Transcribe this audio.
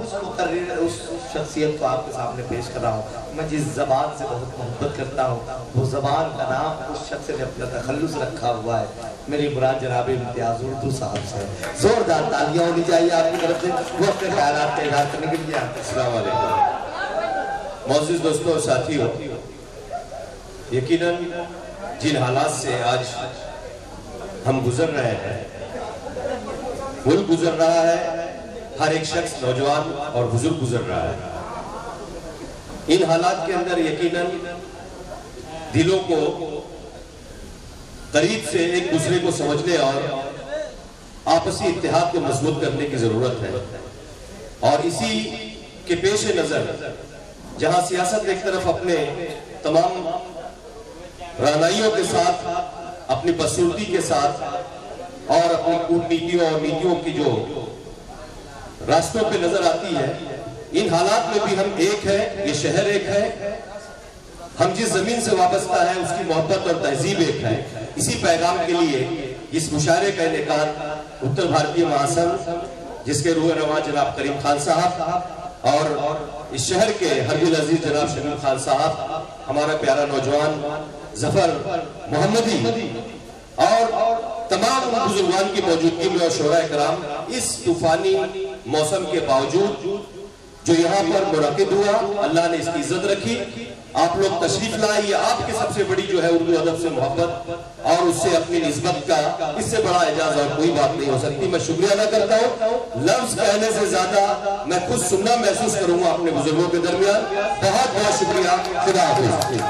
उस शख्सियत को आपके सामने पेश कर रहा हूँ। मैं जिस जबान से बहुत मोहब्बत करता हूँ वो जबान का नाम उस शख्स ने अपना तखल्लुस रखा हुआ है। मेरी मुराद जनाब इम्तियाज उर्दू साहब से। जोरदार तालियां होनी चाहिए आपकी तरफ से, वो अपने ख्यालात का इजहार करने के लिए। अस्सलाम वालेकुम मौजूद दोस्तों और साथियों, यकीनन जिन हालात से आज हम गुजर रहे हैं, मुल्क गुजर रहा है, हर एक शख्स नौजवान और बुजुर्ग गुजर रहा है, इन हालात के अंदर यकीनन दिलों को करीब से एक दूसरे को समझने और आपसी इत्तेहाद को मजबूत करने की जरूरत है। और इसी के पेश नजर जहां सियासत एक तरफ अपने तमाम रानाइयों के साथ, अपनी बदसूरती के साथ और अपनी कूटनीतियों और नीतियों की जो रास्तों पे नजर आती है, इन हालात में भी हम एक है, ये शहर एक है, हम जिस जमीन से वाबस्ता है उसकी मोहब्बत और तहजीब एक है। इसी पैगाम के लिए इस मुशायरे का इनेकाद उत्तर भारतीय महासंघ, जिसके रूह रवा जनाब करीम खान साहब और इस शहर के हरदिल अजीज जनाब शमीम खान साहब, हमारा प्यारा नौजवान जफर मोहम्मदी और तमाम बुजुर्गान की मौजूदगी में और शोरा कराम, इस तूफानी मौसम के बावजूद जो यहाँ पर मुनाकिद हुआ, अल्लाह ने इसकी इज्जत रखी, आप लोग तशरीफ लाए। ये आपकी सबसे बड़ी जो है उर्दू अदब से मोहब्बत और उससे अपनी निस्बत का इससे बड़ा एजाज और कोई बात नहीं हो सकती। मैं शुक्रिया अदा करता हूँ। लफ्ज कहने से ज्यादा मैं खुद सुनना महसूस करूंगा अपने बुजुर्गों के दरमियान। बहुत बहुत शुक्रिया। खुदा हाफिज।